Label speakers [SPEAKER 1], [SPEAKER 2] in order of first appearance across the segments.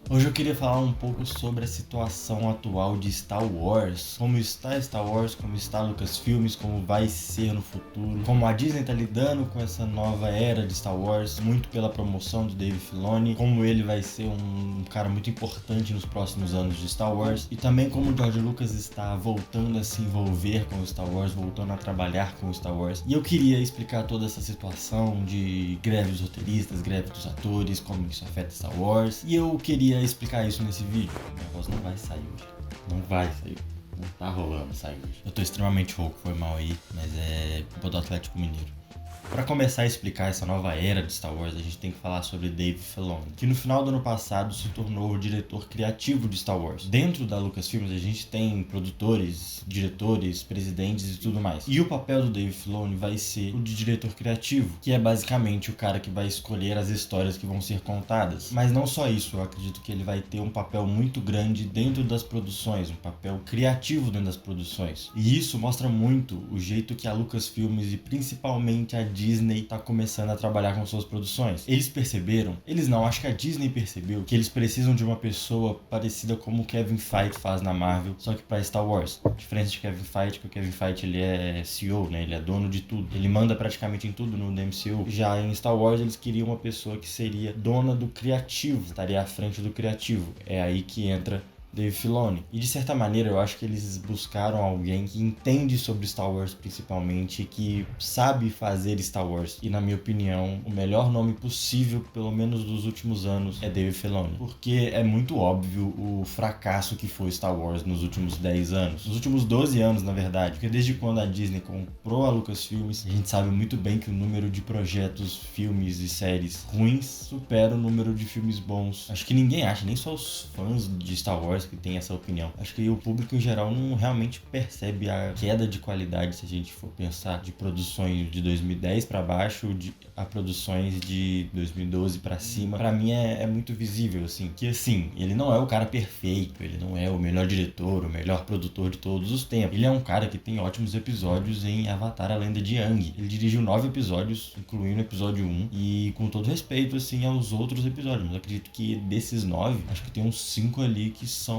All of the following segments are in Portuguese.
[SPEAKER 1] Hoje eu queria falar um pouco sobre a situação atual de Star Wars, como está Star Wars, como está Lucasfilmes, como vai ser no futuro, como a Disney está lidando com essa nova era de Star Wars, muito pela promoção do Dave Filoni, como ele vai ser um cara muito importante nos próximos anos de Star Wars, e também como o George Lucas está voltando a se envolver com o Star Wars, voltando a trabalhar com o Star Wars. E eu queria explicar toda essa situação de greve dos roteiristas, greve dos atores, como isso afeta Star Wars, e eu queria explicar isso nesse vídeo. Minha voz não vai sair hoje. Não vai sair. Não tá rolando sair hoje. Eu tô extremamente rouco, foi mal aí, mas é culpa do Atlético Mineiro. Para começar a explicar essa nova era de Star Wars, a gente tem que falar sobre Dave Filoni, que no final do ano passado se tornou o diretor criativo de Star Wars. Dentro da Lucasfilm a gente tem produtores, diretores, presidentes e tudo mais. E o papel do Dave Filoni vai ser o de diretor criativo, que é basicamente o cara que vai escolher as histórias que vão ser contadas. Mas não só isso, eu acredito que ele vai ter um papel muito grande dentro das produções, um papel criativo dentro das produções. E isso mostra muito o jeito que a Lucasfilm e principalmente a Disney tá começando a trabalhar com suas produções. Eles perceberam, eles não, acho que a Disney percebeu que eles precisam de uma pessoa parecida como o Kevin Feige faz na Marvel, só que pra Star Wars. Diferente de Kevin Feige, que o Kevin Feige ele é CEO, né? Ele é dono de tudo. Ele manda praticamente em tudo no MCU. Já em Star Wars eles queriam uma pessoa que seria dona do criativo, estaria à frente do criativo. É aí que entra Dave Filoni. E de certa maneira eu acho que eles buscaram alguém que entende sobre Star Wars principalmente, que sabe fazer Star Wars. E na minha opinião, o melhor nome possível, pelo menos dos últimos anos, é Dave Filoni. Porque é muito óbvio o fracasso que foi Star Wars nos últimos 10 anos. Nos últimos 12 anos, na verdade. Porque desde quando a Disney comprou a Lucasfilmes, a gente sabe muito bem que o número de projetos, filmes e séries ruins supera o número de filmes bons. Acho que ninguém acha, nem só os fãs de Star Wars que tem essa opinião. Acho que o público em geral não realmente percebe a queda de qualidade se a gente for pensar de produções de 2010 para baixo a produções de 2012 para cima. Para mim é muito visível assim, que assim, ele não é o cara perfeito, ele não é o melhor diretor, o melhor produtor de todos os tempos. Ele é um cara que tem ótimos episódios em Avatar: A Lenda de Aang. Ele dirigiu 9 episódios, incluindo o episódio 1, e com todo respeito assim aos outros episódios, mas eu acredito que desses 9, acho que tem uns 5 ali que são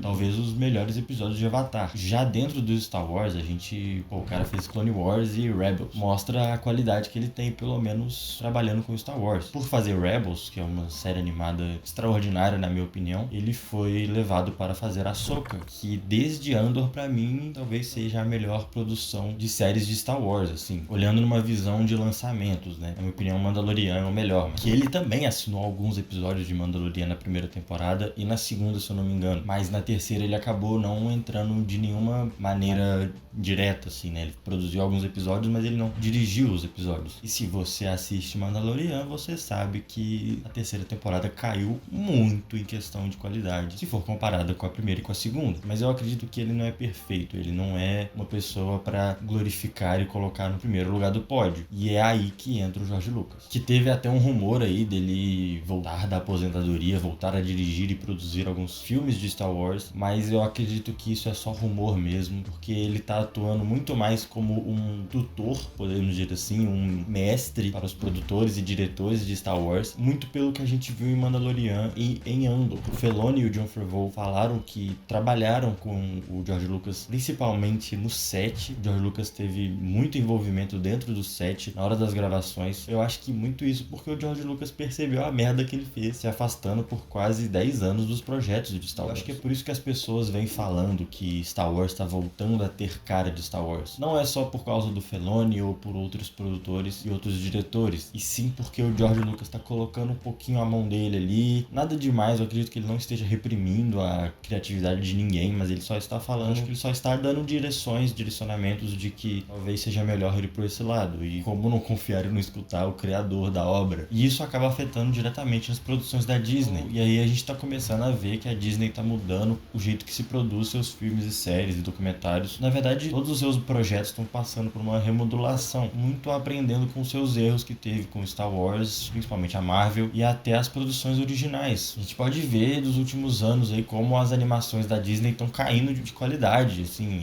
[SPEAKER 1] talvez os melhores episódios de Avatar. Já dentro do Star Wars, a gente, o cara fez Clone Wars e Rebels. Mostra a qualidade que ele tem, pelo menos trabalhando com Star Wars. Por fazer Rebels, que é uma série animada extraordinária na minha opinião, ele foi levado para fazer Ahsoka, que desde Andor pra mim talvez seja a melhor produção de séries de Star Wars, assim, olhando numa visão de lançamentos, né? Na minha opinião, Mandalorian é o melhor, mas que ele também assinou alguns episódios de Mandalorian na primeira temporada e na segunda, se eu não me engano. Mas na terceira ele acabou não entrando de nenhuma maneira direta, assim, né? Ele produziu alguns episódios, mas ele não dirigiu os episódios. E se você assiste Mandalorian, você sabe que a terceira temporada caiu muito em questão de qualidade, se for comparada com a primeira e com a segunda. Mas eu acredito que ele não é perfeito, ele não é uma pessoa para glorificar e colocar no primeiro lugar do pódio. E é aí que entra o George Lucas, que teve até um rumor aí dele voltar da aposentadoria, voltar a dirigir e produzir alguns filmes de Star Wars, mas eu acredito que isso é só rumor mesmo, porque ele tá atuando muito mais como um tutor, podemos dizer assim, um mestre para os produtores e diretores de Star Wars, muito pelo que a gente viu em Mandalorian e em Andor. O Filoni e o Jon Favreau falaram que trabalharam com o George Lucas principalmente no set. O George Lucas teve muito envolvimento dentro do set na hora das gravações. Eu acho que muito isso porque o George Lucas percebeu a merda que ele fez, se afastando por quase 10 anos dos projetos de Star Wars. Eu acho que é por isso que as pessoas vêm falando que Star Wars está voltando a ter cara de Star Wars. Não é só por causa do Filoni ou por outros produtores e outros diretores, e sim porque o George Lucas está colocando um pouquinho a mão dele ali. Nada demais, eu acredito que ele não esteja reprimindo a criatividade de ninguém, mas ele só está falando, acho que ele só está dando direcionamentos de que talvez seja melhor ir por esse lado, e como não confiar e não escutar o criador da obra. E isso acaba afetando diretamente as produções da Disney. E aí a gente está começando a ver que a Disney Disney tá mudando o jeito que se produz seus filmes e séries e documentários. Na verdade, todos os seus projetos estão passando por uma remodulação, muito aprendendo com os seus erros que teve com Star Wars, principalmente a Marvel, e até as produções originais. A gente pode ver dos últimos anos aí como as animações da Disney estão caindo de qualidade, assim,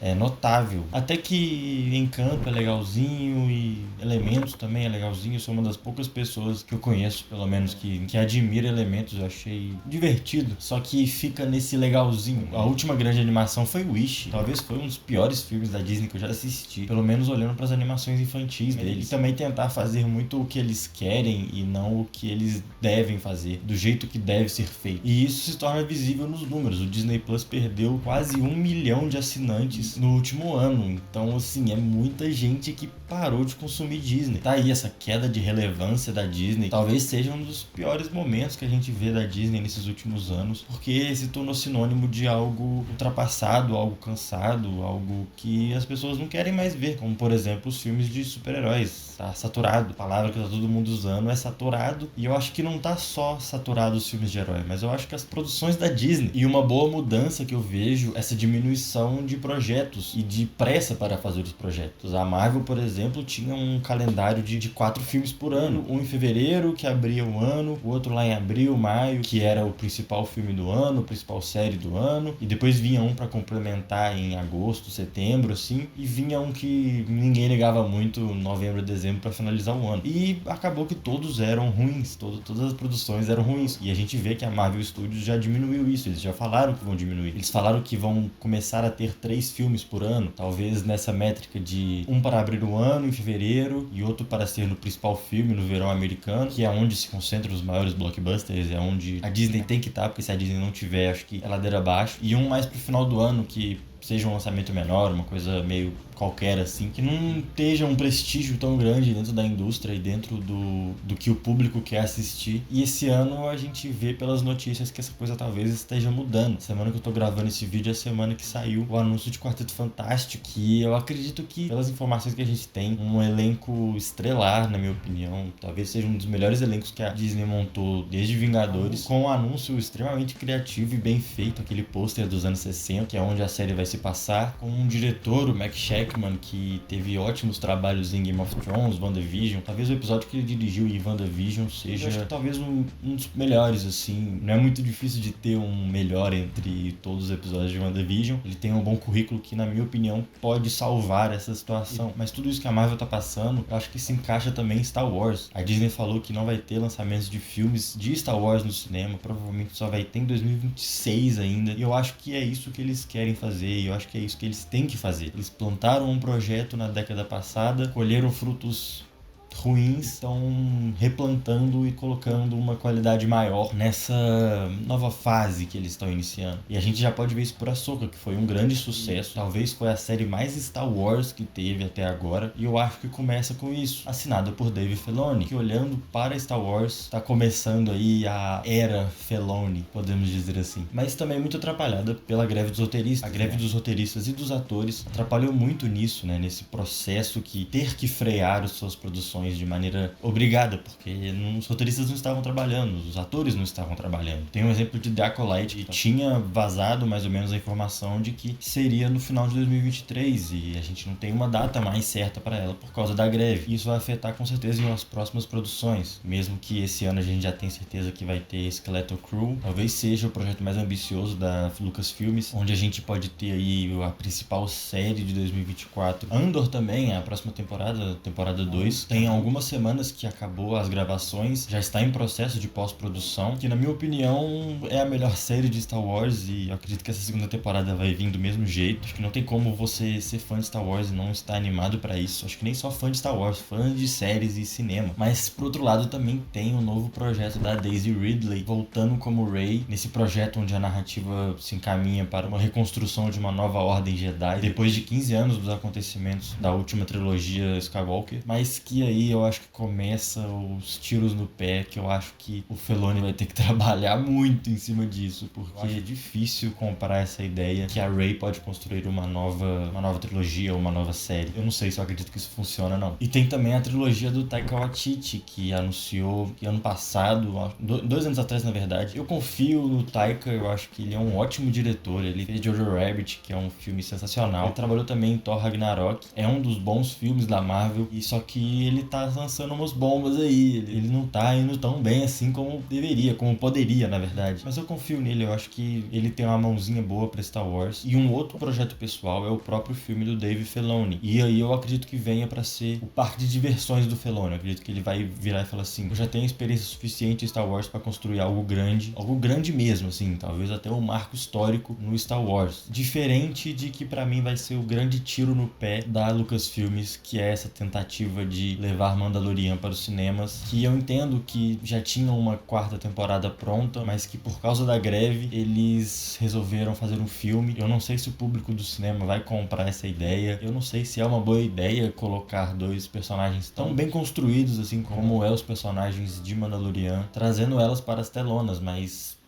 [SPEAKER 1] é notável. Até que Encanto é legalzinho e Elementos também é legalzinho. Eu sou uma das poucas pessoas que eu conheço, pelo menos, que admira Elementos. Eu achei divertido, só que fica nesse legalzinho. A última grande animação foi Wish. Talvez foi um dos piores filmes da Disney que eu já assisti, pelo menos olhando para as animações infantis deles. E também tentar fazer muito o que eles querem e não o que eles devem fazer, do jeito que deve ser feito. E isso se torna visível nos números. O Disney Plus perdeu quase 1 milhão de assinantes no último ano. Então, assim, é muita gente que parou de consumir Disney. Tá aí essa queda de relevância da Disney. Talvez seja um dos piores momentos que a gente vê da Disney nesses últimos anos, porque se tornou sinônimo de algo ultrapassado, algo cansado, algo que as pessoas não querem mais ver, como por exemplo os filmes de super-heróis. Tá saturado. A palavra que tá todo mundo usando é saturado, e eu acho que não tá só saturado os filmes de herói, mas eu acho que as produções da Disney, e uma boa mudança que eu vejo, essa diminuição de projetos e de pressa para fazer os projetos. A Marvel, por exemplo, tinha um calendário de 4 filmes por ano, um em fevereiro, que abria o ano, o outro lá em abril, maio, que era o principal filme do ano, a principal série do ano, e depois vinha um para complementar em agosto, setembro, assim, e vinha um que ninguém ligava muito, novembro, dezembro, para finalizar o ano. E acabou que todos eram ruins, todas as produções eram ruins, e a gente vê que a Marvel Studios já diminuiu isso, eles já falaram que vão diminuir. Eles falaram que vão começar a ter 3 filmes por ano, talvez nessa métrica de um para abrir o ano em fevereiro e outro para ser no principal filme no verão americano, que é onde se concentram os maiores blockbusters, é onde a Disney tem que estar, porque se a Disney não tiver, acho que é ladeira abaixo. E um mais pro final do ano, que seja um lançamento menor, uma coisa meio qualquer assim, que não esteja um prestígio tão grande dentro da indústria e dentro do que o público quer assistir. E esse ano a gente vê pelas notícias que essa coisa talvez esteja mudando. A semana que eu tô gravando esse vídeo é a semana que saiu o anúncio de Quarteto Fantástico, que eu acredito que, pelas informações que a gente tem, um elenco estrelar, na minha opinião, talvez seja um dos melhores elencos que a Disney montou desde Vingadores, com um anúncio extremamente criativo e bem feito, aquele pôster dos anos 60, que é onde a série vai se passar, com um diretor, o Mac Sheckman, que teve ótimos trabalhos em Game of Thrones, WandaVision. Talvez o episódio que ele dirigiu em WandaVision seja talvez um dos melhores, assim. Não é muito difícil de ter um melhor entre todos os episódios de WandaVision. Ele tem um bom currículo que, na minha opinião, pode salvar essa situação. Mas tudo isso que a Marvel tá passando, eu acho que se encaixa também em Star Wars. A Disney falou que não vai ter lançamentos de filmes de Star Wars no cinema, provavelmente só vai ter em 2026 ainda. E eu acho que é isso que eles querem fazer, e eu acho que é isso que eles têm que fazer. Eles plantaram um projeto na década passada, colheram frutos ruins, estão replantando e colocando uma qualidade maior nessa nova fase que eles estão iniciando. E a gente já pode ver isso por Ahsoka, que foi um grande sucesso. Talvez foi a série mais Star Wars que teve até agora. E eu acho que começa com isso. Assinada por Dave Filoni, que olhando para Star Wars, está começando aí a era Filoni, podemos dizer assim. Mas também muito atrapalhada pela greve dos roteiristas. A greve dos roteiristas e dos atores atrapalhou muito nisso, né? Nesse processo que ter que frear as suas produções de maneira obrigada, porque os roteiristas não estavam trabalhando, os atores não estavam trabalhando. Tem um exemplo de The Acolyte, que tinha vazado mais ou menos a informação de que seria no final de 2023, e a gente não tem uma data mais certa para ela por causa da greve. Isso vai afetar com certeza as próximas produções, mesmo que esse ano a gente já tenha certeza que vai ter Skeletal Crew. Talvez seja o projeto mais ambicioso da Lucasfilmes, onde a gente pode ter aí a principal série de 2024. Andor também, a próxima temporada 2, tem algumas semanas que acabou as gravações, já está em processo de pós-produção, que na minha opinião é a melhor série de Star Wars, e eu acredito que essa segunda temporada vai vir do mesmo jeito. Acho que não tem como você ser fã de Star Wars e não estar animado pra isso. Acho que nem só fã de Star Wars, fã de séries e cinema. Mas por outro lado também tem um novo projeto da Daisy Ridley voltando como Rey, nesse projeto onde a narrativa se encaminha para uma reconstrução de uma nova ordem Jedi depois de 15 anos dos acontecimentos da última trilogia Skywalker, mas que aí aí eu acho que começa os tiros no pé, que eu acho que o Filoni vai ter que trabalhar muito em cima disso, porque é difícil comprar essa ideia que a Rey pode construir uma nova trilogia ou uma nova série. Eu não sei se eu acredito que isso funciona, não. E tem também a trilogia do Taika Waititi, que anunciou que ano passado, 2 anos atrás na verdade. Eu confio no Taika, eu acho que ele é um ótimo diretor. Ele fez Jojo Rabbit, que é um filme sensacional. Ele trabalhou também em Thor Ragnarok, é um dos bons filmes da Marvel, e só que ele tá lançando umas bombas aí. Ele não tá indo tão bem assim como deveria, como poderia, na verdade. Mas eu confio nele, eu acho que ele tem uma mãozinha boa pra Star Wars. E um outro projeto pessoal é o próprio filme do Dave Filoni. E aí eu acredito que venha pra ser o parque de diversões do Filoni. Eu acredito que ele vai virar e falar assim: eu já tenho experiência suficiente em Star Wars pra construir algo grande mesmo, assim, talvez até um marco histórico no Star Wars. Diferente de que pra mim vai ser o grande tiro no pé da Lucasfilmes, que é essa tentativa de levar Mandalorian para os cinemas, que eu entendo que já tinham uma 4ª temporada pronta, mas que por causa da greve eles resolveram fazer um filme. Eu não sei se o público do cinema vai comprar essa ideia, eu não sei se é uma boa ideia colocar 2 personagens tão bem construídos assim como é os personagens de Mandalorian, trazendo elas para as telonas, mas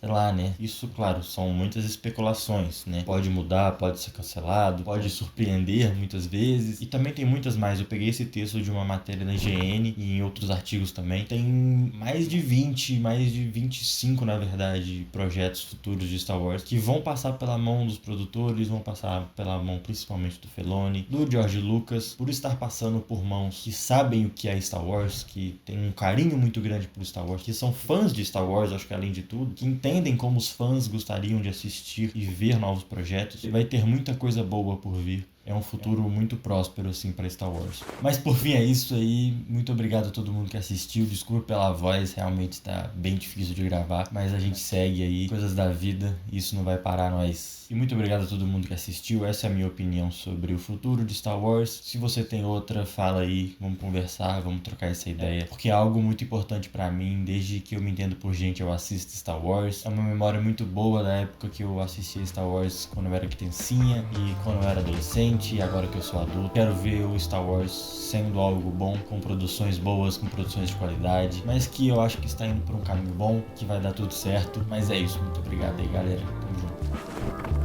[SPEAKER 1] sei lá, né? Isso, claro, são muitas especulações, né? Pode mudar, pode ser cancelado, pode surpreender muitas vezes. E também tem muitas mais. Eu peguei esse texto de uma matéria da IGN e em outros artigos também. Tem mais de 25, na verdade, projetos futuros de Star Wars que vão passar pela mão dos produtores, vão passar pela mão principalmente do Filoni, do George Lucas, por estar passando por mãos que sabem o que é Star Wars, que tem um carinho muito grande por Star Wars, que são fãs de Star Wars, acho que além de tudo, que entendem como os fãs gostariam de assistir e ver novos projetos. Vai ter muita coisa boa por vir. É um futuro muito próspero, assim, pra Star Wars. Mas por fim é isso aí. Muito obrigado a todo mundo que assistiu. Desculpa pela voz, realmente tá bem difícil de gravar. Mas a gente segue aí. Coisas da vida. Isso não vai parar nós. E muito obrigado a todo mundo que assistiu. Essa é a minha opinião sobre o futuro de Star Wars. Se você tem outra, fala aí. Vamos conversar, vamos trocar essa ideia. Porque é algo muito importante pra mim. Desde que eu me entendo por gente, eu assisto Star Wars. É uma memória muito boa da época que eu assistia Star Wars quando eu era criancinha e quando eu era adolescente. E agora que eu sou adulto, quero ver o Star Wars sendo algo bom, com produções boas, com produções de qualidade, mas que eu acho que está indo por um caminho bom, que vai dar tudo certo. Mas é isso, muito obrigado aí, galera. Tamo junto.